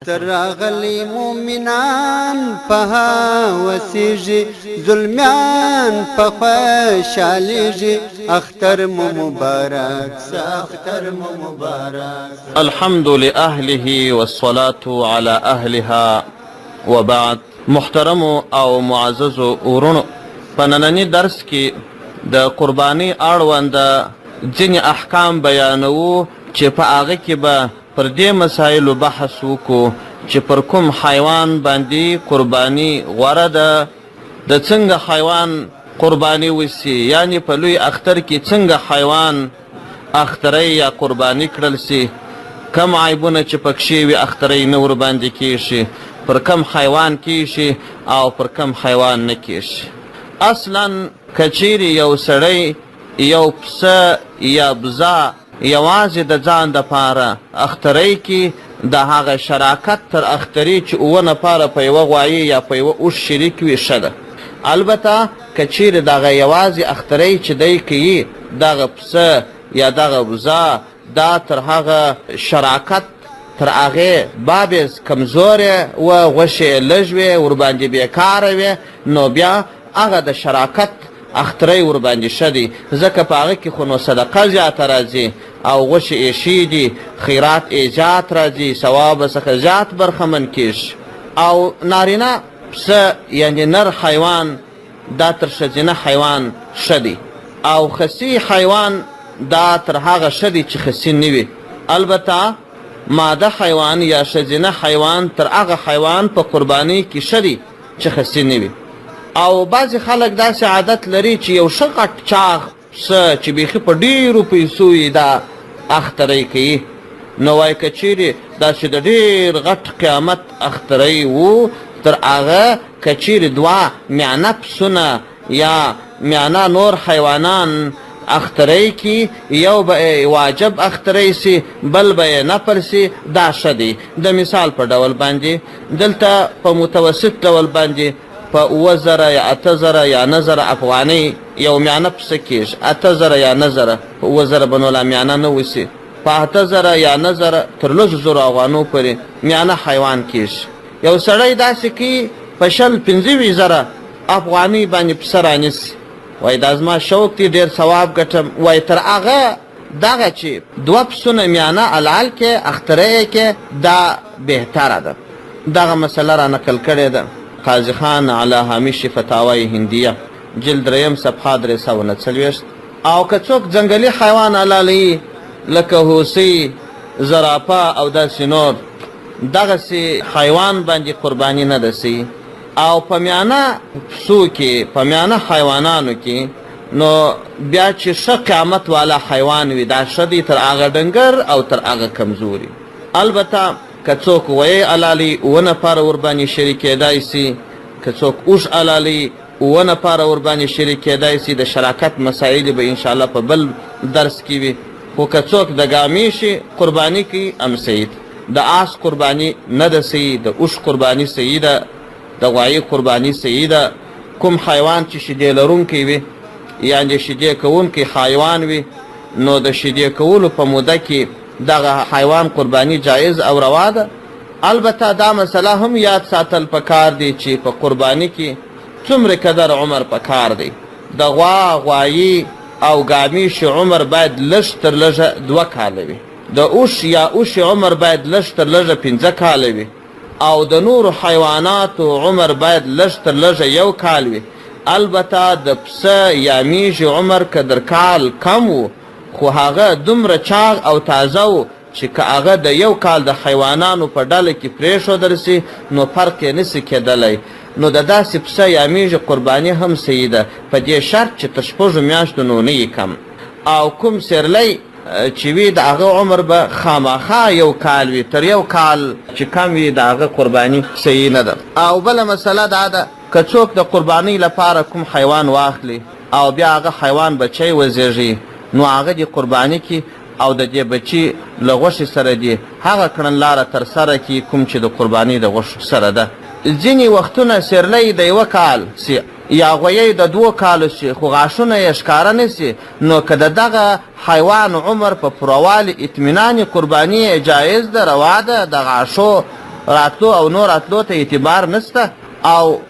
تراغلی مومنان پها وسیجی ظلمیان پخوشالیجی اختر مبارک اختر مبارک. الحمد لأهله والصلاة على أهلها وبعد. محترم او معزز ورونو، په ننني درس کې د قرباني اړوند ځینې احکام بیانوو چې په هغه کې به پر دې مسایلو بحث وکړو چې پر کوم حیوان باندې قرباني غوره ده، د څنګه حیوان قرباني وسی، یعنی په لوی اختر کې څنګه حیوان اختری یا قرباني کړل سي، کم عیبونه چې پکښې وي اختری نه ورباندې کیږي، پر کم حیوان کیږي او پر کم حیوان نه کیږي. اصلا کچیرې یو سړی یو پسه یا بزه یوازې د ځان دپاره اختری کې د هغه شراکت تر اختري چې اووه نفره په یوه غوایي یا په یوه اوښ شریک وي ښه ده. البته که چیرې دغه یوازې اختری چې دی کوي دغه پسه یا دغه بزه دا تر هغه شراکت تر هغې باب کمزورې و غوښې یې لږ وې ورباندې بېکاره وې، نو بیا هغه د شراکت اختری ورباندې ښه دی، ځکه په هغه کې خو نو صدقه زیاته راځي او غوښې یې ښې دي، خیرات یې زیات راځي، ثواب څخه زیات برخمن کېږي. او نارینه پسه یعنې نر حیوان دا تر ښځینه حیوان ښه دی، او خسي حیوان دا تر هغه ښه دی چې خسي نه وي. البته ماده حیوان یا ښځینه حیوان تر هغه حیوان په قربانۍ کې ښه دی چې خسي نه وي. او بعضې خلک داسې عادت لري چې یو ښه غټ چاغ پسه چې بیخي په ډېرو پیسو یې دا اختری کوي، نو وایي که چیرې داسې د ډېر غټ قیامت اختری و تر هغه که چیرې دوه میانه پسونه یا میانه نور حیوانان اختری کی، یو به واجب اختری سی بل به نفل سی، دا ښه دی. د مثال په ډول باندې دلته په متوسط ډول باندې په اووه یا 8 یا 9 افغانۍ یو میانه پسه کېږي، 8 یا 9 په اووه به نو لا میانه نه وسي، په 8 یا 9 تر 100 افغانو پورې میانه حیوان کېږي. یو سړی داسې کوي په 25 افغانۍ باندې پسه رانیسي، وای دا زما شوق دی ډېر ثواب ګټم، وای تر هغه دغه چې دوه پسونه میانه العل کې اختری کې دا بهتره ده. دغه مسله را نقل کړې ده قاضي خان علی هامیش فتاوی هندیه جلد 3 صفحه 349. او که څوک ځنګلي حیوان حلالوي لکه هوسۍ، زرافه او داسې نور، دغسې حیوان باندې قرباني نه ده سي. او په میانه پسو کې په میانه حیوانانو کې نو بیا چې ښه قیامت والا حیوان وي دا ښه دی تر هغه ډنګر او تر هغه کمزوري. البته که څوک ویی حلالي 7 نفره ورباندې شریک کېدای سي، که څوک اوښ حلالي 7 نفره ورباندې شریک کېدای سي. د شراکت مسایل به انشاءالله په بل درس کې وي. خو که څوک د ګامې شي قرباني کوي ام صحیح، د آس قرباني نه ده صحیح، د اوښ قرباني صحیح ده، د غوایي قرباني صحیح ده. کوم حیوان چې شیدې لرونکی وي یعنې شیدې کوونکی حیوان وي نو د شیدې کولو په موده کې دغه حیوان قرباني جایز او روا ده. البته دا مسله هم یاد ساتل پکار دی چې په قرباني کې څومره قدر عمر پکار دی. د غوا، غوایي او ګامیش عمر باید لږ تر لږه 2 کاله وي، د اوښ یا اوښ عمر باید لږ تر لږه 5 کاله وي، او د نورو حیواناتو عمر باید لږ تر لږه 1 کال وي. البته د پسه یا میږي عمر که در کال کم و خو هغه دومره چاغ او تازه و چې که هغه د 1 کال د حیوانانو په ډله کې پرېښودل سي نو فرق یې نسي کېدلی. نو د داسې پسه یا میږي قرباني هم صحیح ده په دې شرط چې تر 6 میاشتو نو نه یې کم. او کوم سیرلی چې وي د هغه عمر به خامخا 1 کال وي، تر 1 کال چې کم وي د هغه قرباني صحیح نه ده. او بله مسله دا ده که څوک د قربانۍ لپاره کوم حیوان واخلي او بیا هغه حیوان بچی وزېږي نو هغه دې قرباني کي او د دې بچي له غوښې سره دې هغه کړنلاره ترسره کي کوم چې د قربانۍ د غوښو سره ده. ځینې وختونه سیرلی د 1 کال سي یا غویی د 2 کالو سي خو غاښونه یې ښکاره نه سي، نو که د دغه حیوان عمر په پوروالي اطمینان قرباني جایز ده، روا ده، د غاښو راتلو او نور راتلو ته اعتبار نسته او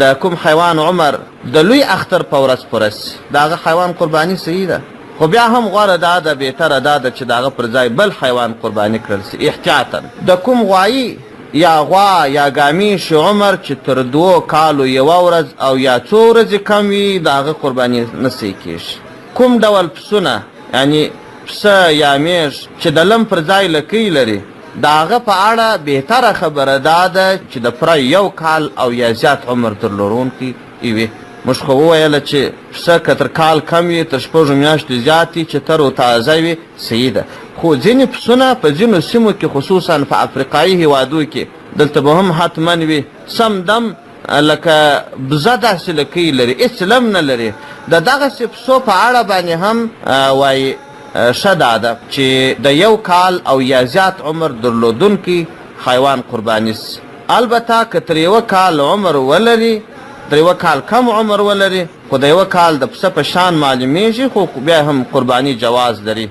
د کوم حیوان عمر د لوی اختر په ورځ پوره سي د هغه حیوان قرباني صحیح ده خو بیا هم غوره دا ده بهتره دا ده چې د هغه پر ځای بل حیوان قرباني کړل سي احتیاطا د کوم غوایي یا غوا یا ګامیش عمر چې تر 2 کالو 1 ورځ او یا 2 ورځې کم وي د هغه قرباني نه صحیح کېږي کوم ډول پسونه یعنی پسه یا میږ چې د لم پر ځای لکۍ لري د هغه په اړه بهتره خبره دا ده چې د پوره 1 کال او یا زیات عمر درلرونکي وي موږ خو وویله چې پسه که تر کال کم وي تر 6 میاشتې زیات وي چې تر و تازه وي صحیح ده خو ځینې پسونه په ځینو سیمو کې خصوصا په افریقایي هیوادو کې دلته به هم حتما وي سم دم لکه بزه داسې لکۍ لري هېڅ لم نه لري د دغسې پسو په اړه باندې هم وایي ښه دا ده چې د 1 کال او یا زیات عمر درلودونکي حیوان قرباني سي البته که تر 1 کال عمر ولري تر 1 کال کم عمر ولري خو د 1 کال د پسه په شان معلومیږي خو بیا هم قرباني جواز لري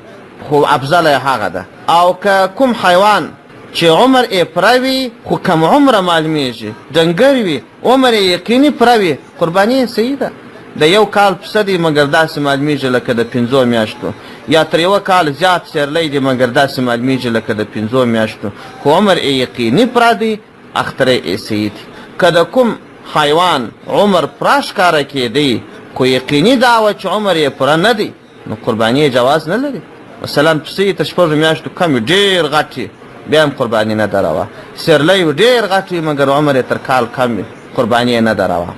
خو افضله هغه ده او که کوم حیوان چې عمر یې پوره وي خو کم عمره معلومیږي ډنګر وي عمر یې یقیني پوره وي قرباني یې صحیح ده د 1 کال پسه دی مګر داسې معلومیږي لکه د 5 میاشتو یا تر 1 کال زیات سیرلی دی مګر داسې معلومیږي لکه د 5 میاشتو خو عمر یې یقیني پوره دی اختره یې صحیح دی که د کوم حیوان عمر پوره ښکاره کېدی خو یقیني دا وه چې عمر یې پوره نه دی نو قرباني یې جواز نه لري مثلا پسه یې تر 6 میاشتو کم وي ډېر غټ وي بیا هم قرباني نه دروه سیرلی وي ډېر غټ وي مګر عمر یې تر کال کم وي قرباني یې نه دروه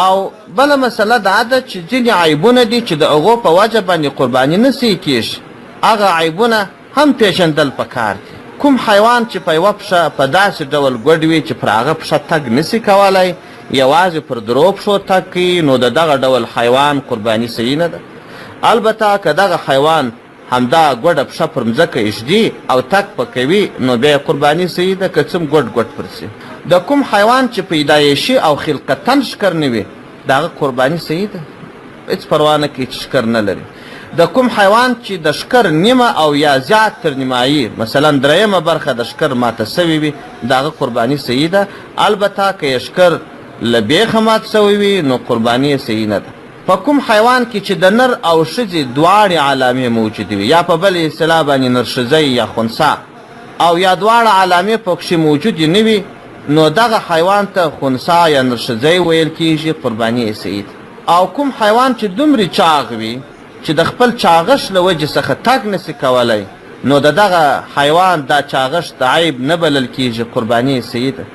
او بله مسله دا ده چې ځینې عیبونه دي چې د هغو په وجه باندې قرباني نه صحیح کېږي هغه عیبونه هم پیژندل پکار دي کوم حیوان چې په یوه پښه په داسې ډول ګوډ وي چې پر هغه پښه تګ نسي کولی یوازې پر 2 پښو تګ کوي نو د دغه ډول حیوان قرباني صحیح نه ده البته که دغه حیوان همدا ګوډه پښه پر مځکه ایږدي او تګ په کوي نو بیا قرباني صحیح ده که څه ګوډ ګوډ پر سي د کوم حیوان چې پیدایشي او خلقتن ښکر نه وي د هغه قرباني صحیح ده هېڅ پروا نه کوي چې ښکر نه لري د کوم حیوان چې د ښکر نیمه او یا زیات تر نیمایي مثلا 3مه برخه د ښکر ماته سوي وي د هغه قرباني صحیح ده البته که یې ښکر له بیخه مات سوی وي نو قرباني یې صحیح نه ده په کوم حیوان کې چې د نر او ښځې دواړې علامې موجودې وي یا په بل اصطلاح باندې نرښځی یا خنثی او یا دواړه علامې پکښې موجودې نه وي نو دغه حیوان ته خنثی یا نرښځی ویل کېږي قرباني یې صحیح ده او کوم حیوان چې دومره چاغ وي چې د خپل چاغښت له وجې څخه تګ نسي کولی نو د دغه حیوان دا چاغښت د عیب نه بلل کېږي قرباني یې صحیح ده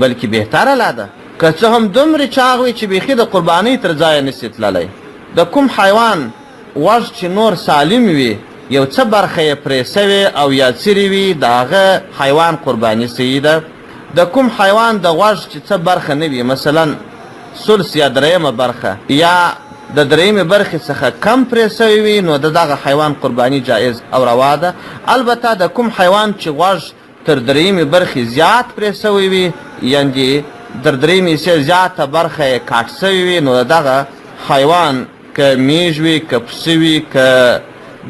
بلکې بهتره لا ده که څه هم دومره چاغ وي چې بیخي د قربانۍ تر ځایه نسي تللی د کوم حیوان غوږ چې نور سالم وي یو څه برخه یې پرې سوې او یا څیرې وي د هغه حیوان قرباني صحیح ده د کوم حیوان د غوږ چې څه برخه نه وي مثلا ثلث یا 3مه برخه یا د 3مې برخې څخه کم پرې سوی وي نو د دغه حیوان قرباني جایز او روا ده البته د کوم حیوان چې غوږ تر 3مې برخې زیات پرې سوی وي یعنې تر 3مې زیاته برخه یې کاټ سوی وي نو د دغه حیوان که میږ وي که پسه وي که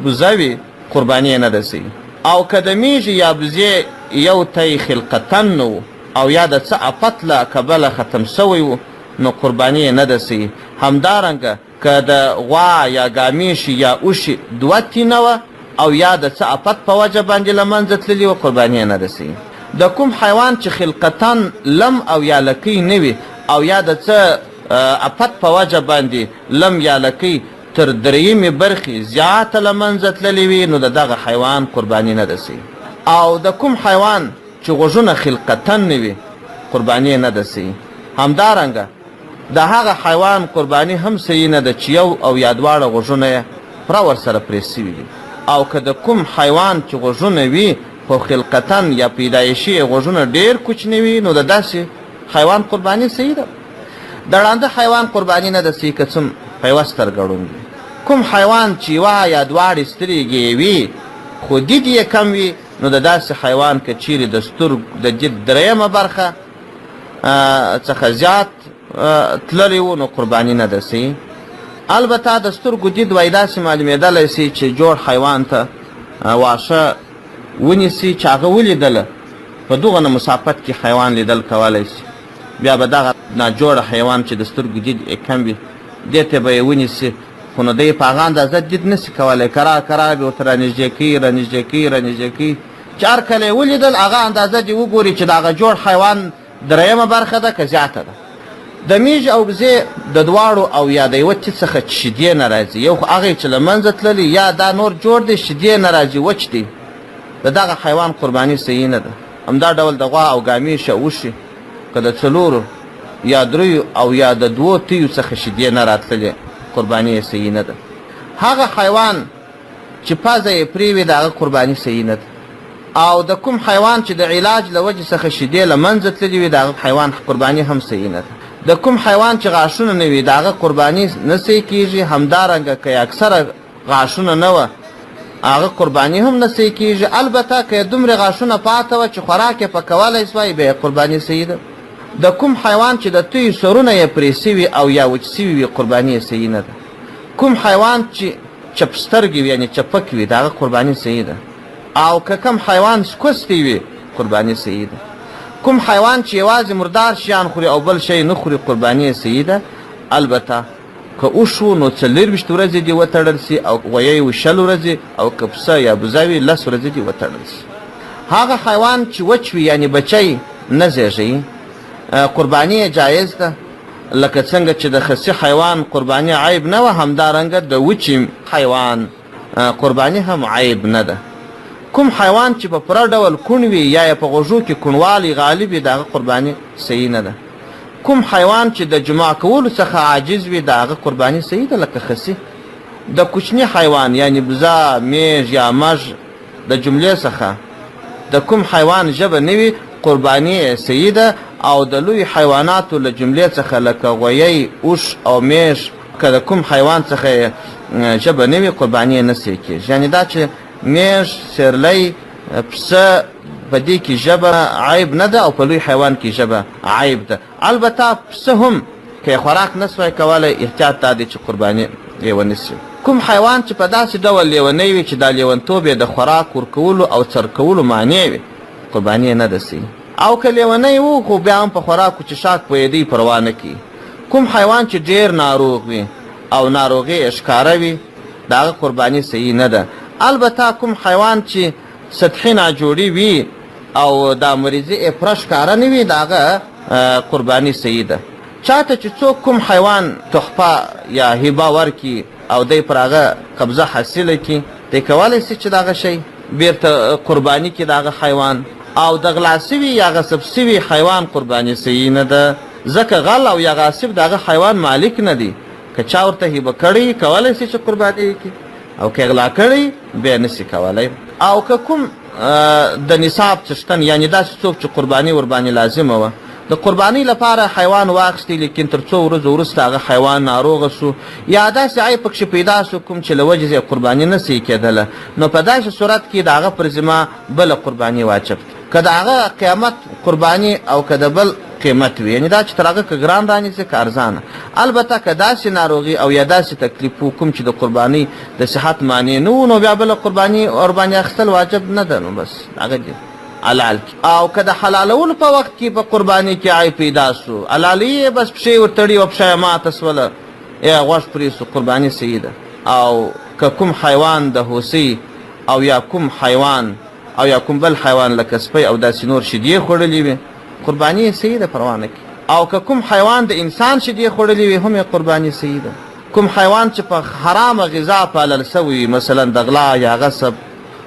بوزه وي قرباني یې نه ده صحیح او که د میږې یا بوزې یو تی خلقتن نه او یا د څه افت له کبله ختم سوی و نو قرباني یې نه ده صحیح همدارنګه که د غوا یا ګامیشي یا اوښي 2 تینه وه او یا د څه افت په وجه باندې له منځه تللي وه قرباني یې نه ده صحیح د کوم حیوان چې خلقتن لم او یا لکۍ نه وي او یا د څه افت په وجه باندې لم یا لکۍ تر 3مې برخې زیاته له منځه تللي وي نو د دغه حیوان قرباني نه ده صحیح او د کوم حیوان چې غوږونه خلقتن نه وي قرباني یې نه ده صحیح همدارنګه د هغه حیوان قرباني هم صحیح نه ده چې یو او یا 2 غوږونه یې پوره ورسره پرې سوي وي او که د کوم حیوان چې غوږونه وي خو خلقتن یا پیدایشي غوږونه ډېر کوچني وي نو د داسې حیوان قرباني صحیح ده د ړانده حیوان قرباني نه ده صحیح که څه په یوه سترګه ړوند وي کوم حیوان چې 1 یا 2 سترګې یې وي خو دید یې کم وي نو د داسې حیوان که چیرې د سترګو د دید 3مه برخه څخه زیات تللی و نو قرباني نه ده صحیح البته د سترګو دید وایي داسې معلومېدلی سي چې جوړ حیوان ته واښه ونیسي چې هغه ولیدله په دغه مسافت کې حیوان لیدل کولی شي، بیا به دغه ناجوړه حیوان چې د سترګو دید کم وي دې ته به یې ونیسي، خو نو دی په هغه اندازه دید نسي کولی، کرار کرار به ورته رانږدې کوي چې هر کله یې ولیدل هغه اندازه دې وګوري چې د هغه جوړ حیوان درېیمه برخه ده که زیاته ده. د میږ او بزې د دواړو او یا د یوه تیت څخه چې شیدې نه راځي، یو خو هغې چې له منځه تللي یا دا نور جوړ دی شیدې نه راځي وچ دی، د دغه حیوان قرباني صحیح نه ده. همدا ډول د غوا او ګامیش او اوښې که د څلورو یا دریو او یا د دوو تیو څخه شیدې نه راتللې قرباني یې صحیح نه ده. هغه حیوان چې پزه یې پرې وي د هغه قرباني صحیح نه ده. او د کوم حیوان چې د علاج له وجې څخه شیدې له منځه تللي وي د هغه حیوان قرباني هم صحیح نه ده. د کوم حیوان چې غاښونه نه وي د هغه قرباني نه صحیح کېږي، همدارنګه که اکثره غاښونه نه وه هغه قرباني هم نه صحیح کېږي. البته که دومره غاښونه پاته وه چې خوراک یې پکولی سوی بیا یې قرباني صحیح ده. د کوم حیوان چې د تویو سرونه یې پرې سوي او یا وچ سوي وي قرباني یې صحیح نه ده. کوم حیوان چې چپ سترګې وي یعنې چپک وي د هغه قرباني صحیح ده. او که کم حیوان سکوستی وي قرباني صحیح ده. کوم حیوان چې یوازې مردار شیان خوري او بل شی نه خوري قرباني یې صحیح ده. البته که اوښ و نو 24 ورځې دې وتړل سي، او غویی و 20 ورځې، او که پسه یا بوزه وي 10 ورځې دې وتړل سي. هغه حیوان چې وچ وي یعنې بچی نه زیږوي قرباني یې جایز ده، لکه څنګه چې د خسي حیوان قرباني عیب نه وه همدارنګه د وچې حیوان قرباني هم عیب نه ده. کوم حیوان چې په پوره ډول کوڼ وي یا په غوږو کې کوڼوالی غالب وي د هغه قرباني صحیح نه ده. کوم حیوان چې د جماع کولو څخه عاجز وي د هغه قرباني صحیح ده، لکه خسي. د کوچني حیوان یعنې بزه، میږ یا مږ د جملې څخه د کوم حیوان ژبه نه وي قرباني صحیح ده. او د لوی حیواناتو له جملې څخه لکه غویی، اوښ او میږ که د کوم حیوان څخه ژبه نه وي قرباني نه صحیح کېږي. یعنې دا چې میږ، سیرلی، پسه په دې کې ژبه عیب نه ده او په لوی حیوان کې ژبه عیب ده. البته پسه هم که یې خوراک نه سوی کولی احتیاط دا دی چې قرباني یې ونیسي. کوم حیوان چې په داسې ډول لیونی وي چې دا لیونتوب یې د خوراک ورکولو او څرکولو معنی وي قرباني یې نه ده صحیح. او که لیونی و خو بیا هم په خوراکو چې شاک پوهېدی پروا نه کوي. کوم حیوان چې ډېر ناروغ وي او ناروغي یې ښکاره وي د هغه قرباني صحیح نه ده. البته کوم حیوان چې سطحي ناجوړي وي او دا مریضي یې پوره ښکاره نه وي د هغه قرباني صحیح ده. چاته چې څوک کوم حیوان تحفه یا هبه ورکړي او دی پر هغه قبضه حاصله کړي دی کولی سي چې د هغه شی بیرته قرباني کړي د هغه حیوان. او د غلا سوي یا غصب سوي حیوان قرباني صحیح نه ده، ځکه غل او یا غاصب د هغه حیوان مالک نه دی. که چا ورته هبه کړی کولی سي چې قرباني یې کړي، او که غلا کړی بیا نسي کولی. او که کوم د نصاب څښتن یعنې داسې څوک چې قرباني ورباندې لازمه وه د قرباني لپاره حیوان واخیستی لیکن تر څو ورځو وروسته هغه حیوان ناروغه سو یا داسې عیب پکښې پیدا سو کوم چې له وجې یې قرباني نه صحیح کېدله، نو په داسې صورت کې د هغه پر ذمه بله قرباني واجب ده. که د هغه قیمت قرباني او که د بل قیمت وي، یعنې دا چې تر هغه که ګران رانیسي که ارزانه. البته که داسې ناروغي او یا داسې تکلیف و کوم چې د قرباني د صحت معنی نه و نو بیا بله قرباني ورباندې اخیستل واجب نه ده، نو بس هغه دي حلال کی. او که د حلالولو په وخت کې په قرباني کې عیب پیدا سو حلالي بس پښې ورتړي او پښه یې ماته سوله یا غوښ پرې سو قرباني صحیح ده. او که کوم حیوان د هوسۍ او یا کوم حیوان او یا کوم بل حیوان لکه سپی او داسې نور شیدې خوړلې وي قرباني یې صحیح ده پروا نه کوي. او که کوم حیوان د انسان شیدې خوړلې وي هم یې قرباني صحیح ده. کوم حیوان چې په حرامه غذا پالل سوی مثلا د غلا یا غصب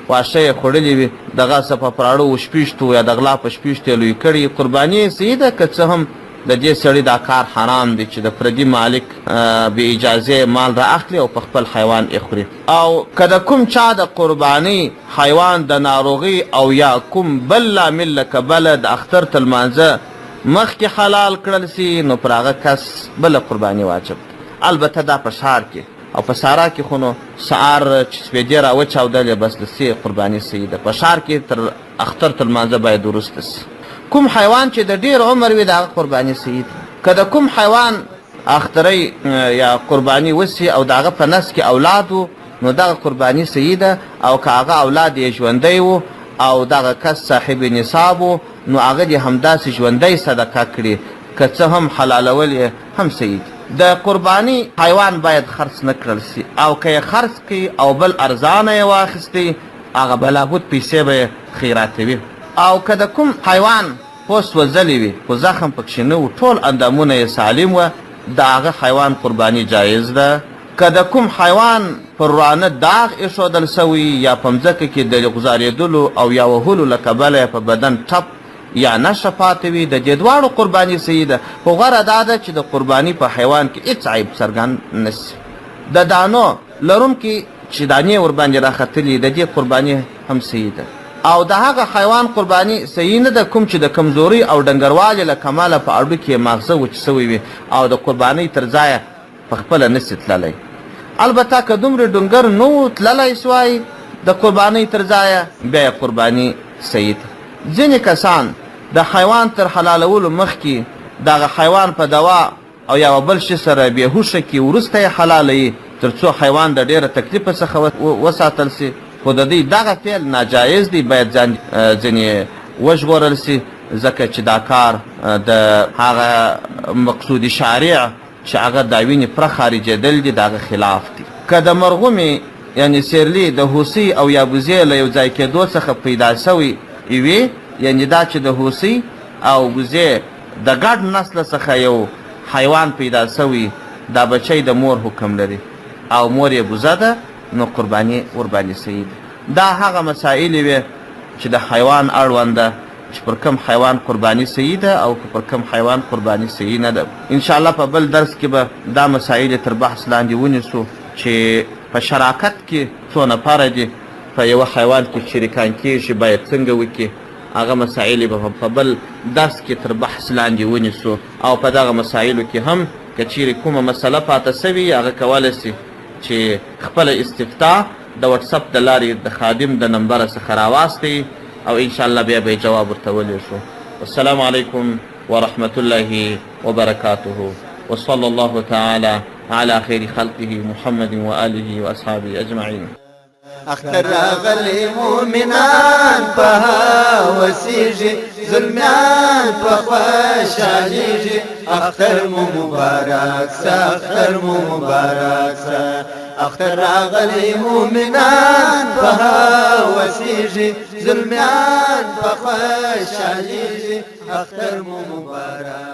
واښه یې خوړلې وي د غصب په پراړو وشپېشتو یا د غلا په شپېشتو یې لوی کړي قرباني یې صحیح ده. که څه هم د دې سړي دا کار حرام دی چې د پردي مالک بې اجازې مال را اخلي او په خپل حیوان یې خوري. او که د کوم چا د قرباني حیوان د ناروغي او یا کوم بل لامل لکه بله د اختر تر لمانځه مخکې حلال کړل سي نو پر هغه کس بله قرباني واجب ده. البته دا په ښار کې او په سارا کې خو نو سهار چې سپېدې را وچاودلې بس د سې قرباني صحیح ده. په ښار کې تر اختر تر لمانځه باید وروسته سي. کوم حیوان چې د ډېر عمر وي د هغه قرباني صحیح ده. که د کوم حیوان اخترۍ یا قرباني وسي او د هغه په نس کې اولاد و نو دغه قرباني صحیح ده. او که هغه اولاد یې ژوندی و او دغه کس صاحب نصاب نو هغه دې همداسې ژوندی صدقه کړي، که څه هم حلالول یې هم صحیح دي. د قرباني حیوان باید خرڅ نه کړل سي، او که یې خرڅ کړي او بل ارزانه یې واخیستی هغه به لابد پیسې به یې خیراتوي. او که د کوم حیوان پوست وځلی وي خو زخم پکښې نه و، ټول اندامونه یې سالم وه، د هغه حیوان قرباني جایز ده. که د کوم حیوان پر رانه داغ ایښودل سوی یا په مځکه کې د غوځارېدلو او یا وهلو له کبله په بدن ټپ یا نشه پاتې وي، د دې دواړو قرباني صحیح ده. خو غوره دا ده چې د قرباني په حیوان کې هېڅ عیب څرګند نه سي. د دانو لرونکي چې دانې ورباندې راختلي د دې قرباني هم صحیح ده. او د هغه حیوان قرباني صحیح نه ده کوم چې د کمزوري او ډنګروالي له کماله په اډو کې ماغزه وچ سوی وي او د قربانۍ تر ځایه په خپله نسي تللی. البته که دومره ډنګر نه و تللی سوای د قربانۍ تر ځایه بیا یې قرباني صحیح ده. ځینې کسان د حیوان تر حلالولو مخکې دغه حیوان په دوا او یا بل شي سره بېهوشه کړي، وروسته یې حلالوي تر څو حیوان د ډېره تکلیفه څخه وساتل سي. خو د دوی دغه فعل ناجایز دی، باید ځان ځینې وژغورل سي، ځکه چې دا کار د هغه مقصودي شارع چې هغه د وینې پوره خارجېدل دي د هغه خلاف دي. که د مرغومې یعنې سیرلي د هوسۍ او یا بوزې له یو ځای کېدو څخه پیدا سوی وي، یعنې دا چې د هوسۍ او بوزې د ګډ نسله څخه یو حیوان پیدا سوی، دا بچی د مور حکم لري او مور یې بوزه ده، نو قرباني ورباندې صحیح ده. دا هغه مسائل وي چې د حیوان اړوند ده چې پر کوم حیوان قرباني صحیح ده او که پر کوم حیوان قرباني صحیح نه ده. انشاءالله په بل درس کې به دا مسائل تر بحث لاندې ونیسو چې په شراکت کې څو نفره دي په یوه حیوان کې شریکان کېږي باید څنګه وکړي. هغه مسائل به په بل درس کې تر بحث لاندې ونیسو. او په دغه مسایلو کې هم که چیرې کومه مسله پاته سوي هغه کولی سي چې خپله استفتاء د واتساپ د لارې د خادم د نمبره څخه راواستئ او انشاءالله بیا به جواب ورته ولیږو. والسلام علیکم ورحمة الله وبركاته، وصلى الله تعالى على خير خلقه محمد وآله وأصحابه أجمعين. اختر راغلی مومنان په وسیږي، ظلمیان په خوشحالیږي. اختر مو مبارک سه، اختر مو مبارک سه. اختر راغلی مومنان په وسیږي، ظلمیان په خوشحالیږي. اختر مو مبارک